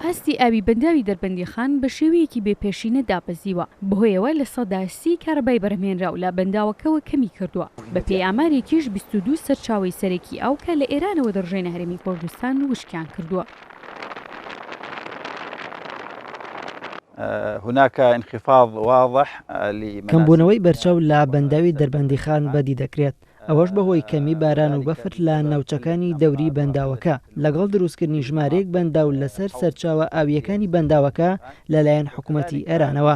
ئاستی ئاوی بەنداوی دەربەندیخان بە شێوەیەکی بێپێشینە دابەزیوە بەهۆیەوە لە سەدا 30 کارەبای بەرهەمهێنراو لە بەنداوەکەوە کەمی کردووە بە پێی ئامارێکیش 22 سەرچاوەی سەرەکی ئاو کە لە ئێرانەوە دەڕژێنە هەرێمی کوردستان وشکیان کردووە. هناك انخفاض واضح کەمبوونەوەی بەرچاو لە بەنداوی دەربەندیخان بەدی دەکرێت ئەوەش بەهۆی کەمی باران و بەفر لە ناوچەکانی دەوری بەنداوەکە لەگەڵ دروستکردنی ژمارەیەک بەنداو لەسەر سەرچاوە ئاویەکانی بەنداوەکە لەلایەن حکوومەتی ئێرانەوە.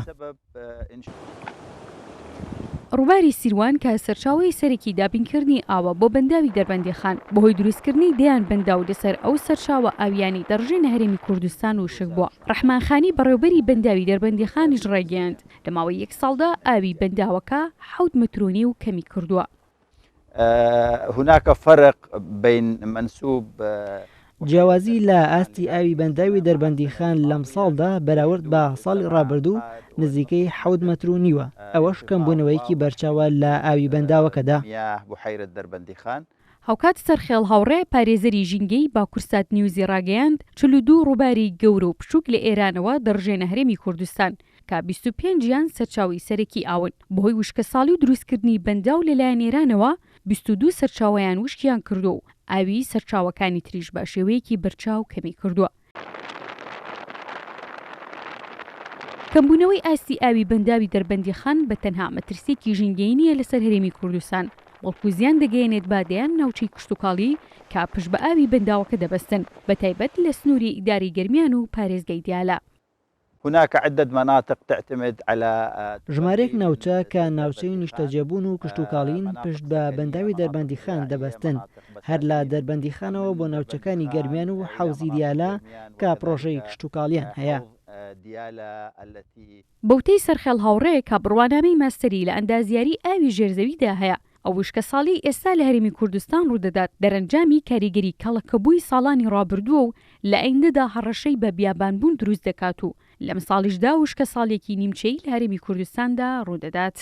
ڕووباری سیروان کە سەرچاوەی سەرەکی دابینکردنی ئاوە بۆ بەنداوی دەربەندیخان بەهۆی دروستکردنی دەیان بەنداو لەسەر ئەو سەرچاوە ئاویانی دەڕژێنە هەرێمی کوردستان وشک بووە. ڕەحمانخانی بەڕێوەبەری بەنداوی دەربەندیخانیش ڕێگەیاند لە ماوەی 1 ساڵدا ئاوی بەنداوەکە 7 مترونی و کەمی کردووە. هناك فرق بين منسوب جیاوازی لە ئاستی ئاوی بەنداوی دەربەندیخان لەم ساڵدا بەراورد بە ساڵی ڕابردوو نزیکەی 7 مەتر و نیوە ئەوەش کەمبوونەوەیکی بەرچاوە لە ئاوی بەنداوەکەدا. هاوکات سەرخێڵ هاوڕێ پارێزەری ژینگەی باکوورسات نیوزی ڕاگەیاند 42 ڕووباری گەورە و بچووک لە ئێرانەوە دەڕژێنە هەرێمی کوردستان کە 25 یان سەرچاوی سەرەکی ئاون بەهۆی وشکە ساڵی و دروستکردنی بەنداو لەلایەن ئێرانەوە 22 سەرچاوەیان وشکیان کردو و ئاوی سەرچاوەکانی تریش بە شێوەیەکی بەرچاو کەمی کردووە. کەمبوونەوەی ئاستی ئاوی بەنداوی دەربەندیخان بە تەنها مەترسێکی ژینگەی نییە لەسەر هەرێمی کوردستان بەڵکو زیان دەگەیەنێت بادەیان ناوچەی کشتتوکاڵی کە پشت بە ئاوی بەنداوەکە دەبەستن بە تایبەت لە سنووری ئیداری گەرمیان و پارێزگای دیالە. هناك عدة مناطق تعتمد على ژمارەیەک ناوچە کە ناوچەی نیشتەجێبوون و کشتتوکاڵین پشت بە بەنداوی دەربەندیخان دەبەستن هەر لە دەربەندیخانەوە بۆ ناوچەکانی گەرمیان و حوزی دیالە کە پرۆژەی کشتتوکاڵیان هەیە. بەوتەی سەرخێڵ هاوڕێ کە بڕوانامەی ماستەری لە ئەندازیاری ئاوی ژێرزەویدا هەیە ئەو وشکە ساڵی ئێستا لە هەرێمی کوردستان ڕوودەدات دەرەنجامی کاریگەری کەڵەکەبووی ساڵانی ڕابردووە و لە ئایندەدا هەڕەشەی بە بیابانبوون دروست دەکات و لەم ساڵیشدا وشکە ساڵێکی نیمچەی لە هەرێمی کوردستاندا ڕوودەدات.